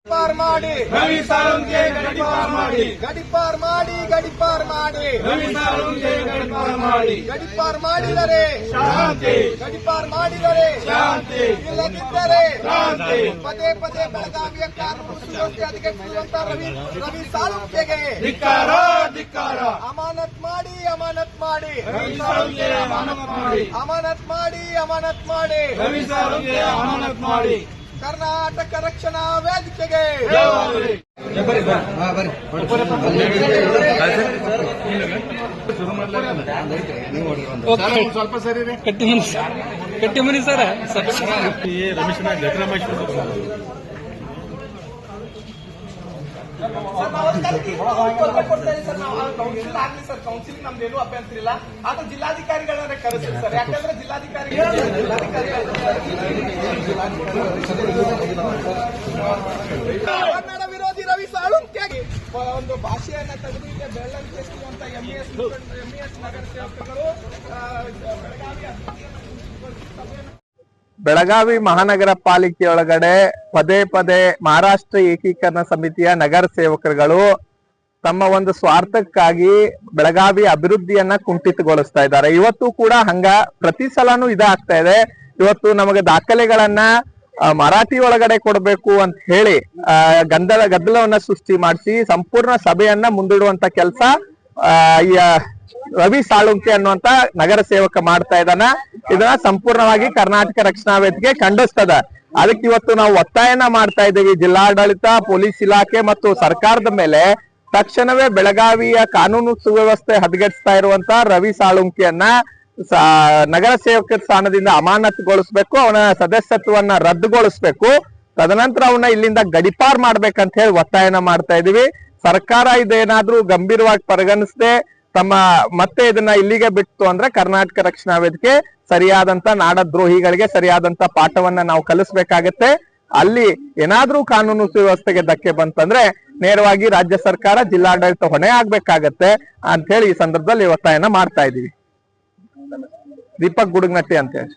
ಗಡಿಪಾರ್ ಮಾಡಿ ರವಿ ಸಾಳುಂಕೆ ಗಡಿಪಾರ್ ಮಾಡಿ ಗಡಿಪಾರ್ ಮಾಡಿ ಗಡಿಪಾರ್ ಮಾಡಿ ರವಿ ಸಾಳುಂಕೆ ಗಡಿಪಾರ್ ಮಾಡಿ ಗಡಿಪಾರ್ ಮಾಡಿದರೆ ಶಾಂತಿ ಗಡಿಪಾರ್ ಮಾಡಿದರೆ ಶಾಂತಿ ಇಲ್ಲದಿದ್ದರೆ ಕ್ರಾಂತಿ ಪದೇ ಪದೇ ಬೆಳಗಾವಿಯ ಕಾನೂನು ಸುವ್ಯವಸ್ಥೆ ಹದಗೆಡಿಸುವಂತ ರವಿ ಸಾಳುಂಕೆಗೆ ಧಿಕ್ಕಾರ ಧಿಕ್ಕಾರ ಅಮಾನತ್ ಮಾಡಿ ಅಮಾನತ್ ಮಾಡಿ ರವಿ ಸಾಳುಂಕೆ ಅಮಾನತ್ ಮಾಡಿ ಅಮಾನತ್ ಮಾಡಿ ಅಮಾನತ್ ಮಾಡಿ ರವಿ ಸಾಳುಂಕೆ ಅಮಾನತ್ ಮಾಡಿ ಕರ್ನಾಟಕ ರಕ್ಷಣಾ ವೇದಿಕೆಗೆ ಜಯವಾಗಲಿ. ಸ್ವಲ್ಪ ಸರಿ ರೀ ಕಟ್ಟಿ ಮನಿ ಸರ್ ರಮೇಶ್ ಕೌನ್ಸಿಲಿಂಗ್ ನಮ್ದೇನು ಅಭ್ಯಂತರ ಇಲ್ಲ ಆದ್ರೆ ಜಿಲ್ಲಾಧಿಕಾರಿಗಳನ್ನ ಕರೆಸಿಲ್ಲ ಸರ್. ಯಾಕಂದ್ರೆ ಕನ್ನಡ ವಿರೋಧಿ ರವಿ ಸಾಳುಂಕೆಗೆ ಒಂದು ಭಾಷೆಯನ್ನ ತೆಗೆದು ಇಲ್ಲಿ ಬೆಳ್ಳಂತೆಸುವಂತ ಎಂಇಎಸ್ ನಗರ ಸೇವಕರು ಬೆಳಗಾವಿ ಮಹಾನಗರ ಪಾಲಿಕೆಯೊಳಗಡೆ ಪದೇ ಪದೇ ಮಹಾರಾಷ್ಟ್ರ ಏಕೀಕರಣ ಸಮಿತಿಯ ನಗರ ಸೇವಕರುಗಳು ತಮ್ಮ ಒಂದು ಸ್ವಾರ್ಥಕ್ಕಾಗಿ ಬೆಳಗಾವಿ ಅಭಿವೃದ್ಧಿಯನ್ನ ಕುಂಠಿತಗೊಳಿಸ್ತಾ ಇದ್ದಾರೆ. ಇವತ್ತು ಕೂಡ ಹಂಗ ಪ್ರತಿ ಸಲನೂ ಇದಾಗ್ತಾ ಇದೆ. ಇವತ್ತು ನಮಗೆ ದಾಖಲೆಗಳನ್ನ ಮರಾಠಿ ಒಳಗಡೆ ಕೊಡಬೇಕು ಅಂತ ಹೇಳಿ ಗದ್ದಲವನ್ನ ಸೃಷ್ಟಿ ಮಾಡಿಸಿ ಸಂಪೂರ್ಣ ಸಭೆಯನ್ನ ಮುಂದೂಡುವಂತ ಕೆಲಸ ಈ ರವಿ ಸಾಳುಂಕೆ ಅನ್ನುವಂತ ನಗರ ಸೇವಕ ಮಾಡ್ತಾ ಇದ್ದಾನ. ಇದನ್ನ ಸಂಪೂರ್ಣವಾಗಿ ಕರ್ನಾಟಕ ರಕ್ಷಣಾ ವೇದಿಕೆ ಖಂಡಿಸ್ತದ. ಅದಕ್ಕೆ ಇವತ್ತು ನಾವು ಒತ್ತಾಯನ ಮಾಡ್ತಾ ಇದ್ದೀವಿ ಜಿಲ್ಲಾಡಳಿತ, ಪೊಲೀಸ್ ಇಲಾಖೆ ಮತ್ತು ಸರ್ಕಾರದ ಮೇಲೆ ತಕ್ಷಣವೇ ಬೆಳಗಾವಿಯ ಕಾನೂನು ಸುವ್ಯವಸ್ಥೆ ಹದಗೆಡಿಸ್ತಾ ಇರುವಂತ ರವಿ ಸಾಳುಂಕೆಯನ್ನ ನಗರ ಸೇವಕರ ಸ್ಥಾನದಿಂದ ಅಮಾನತುಗೊಳಿಸ್ಬೇಕು, ಅವನ ಸದಸ್ಯತ್ವವನ್ನ ರದ್ದುಗೊಳಿಸ್ಬೇಕು, ತದನಂತರ ಅವನ್ನ ಇಲ್ಲಿಂದ ಗಡಿಪಾರ್ ಮಾಡ್ಬೇಕಂತ ಹೇಳಿ ಒತ್ತಾಯನ ಮಾಡ್ತಾ ಇದೀವಿ. ಸರ್ಕಾರ ಇದೇನಾದ್ರೂ ಗಂಭೀರವಾಗಿ ಪರಿಗಣಿಸದೆ ಮತ್ತೆ ಇದನ್ನ ಇಲ್ಲಿಗೆ ಬಿಟ್ಟು ಅಂದ್ರೆ ಕರ್ನಾಟಕ ರಕ್ಷಣಾ ವೇದಿಕೆ ಸರಿಯಾದಂತ ನಾಡದ್ರೋಹಿಗಳಿಗೆ ಸರಿಯಾದಂತ ಪಾಠವನ್ನ ನಾವು ಕಲಿಸ್ಬೇಕಾಗತ್ತೆ. ಅಲ್ಲಿ ಏನಾದ್ರೂ ಕಾನೂನು ಸುವ್ಯವಸ್ಥೆಗೆ ಧಕ್ಕೆ ಬಂತಂದ್ರೆ ನೇರವಾಗಿ ರಾಜ್ಯ ಸರ್ಕಾರ, ಜಿಲ್ಲಾಡಳಿತ ಹೊಣೆ ಆಗ್ಬೇಕಾಗತ್ತೆ ಅಂತ ಹೇಳಿ ಈ ಸಂದರ್ಭದಲ್ಲಿ ಒತ್ತಾಯನ ಮಾಡ್ತಾ ಇದೀವಿ. ದೀಪಕ್ ಗುಡುಗ್ನಟ್ಟಿ ಅಂತ ಹೇಳಿ.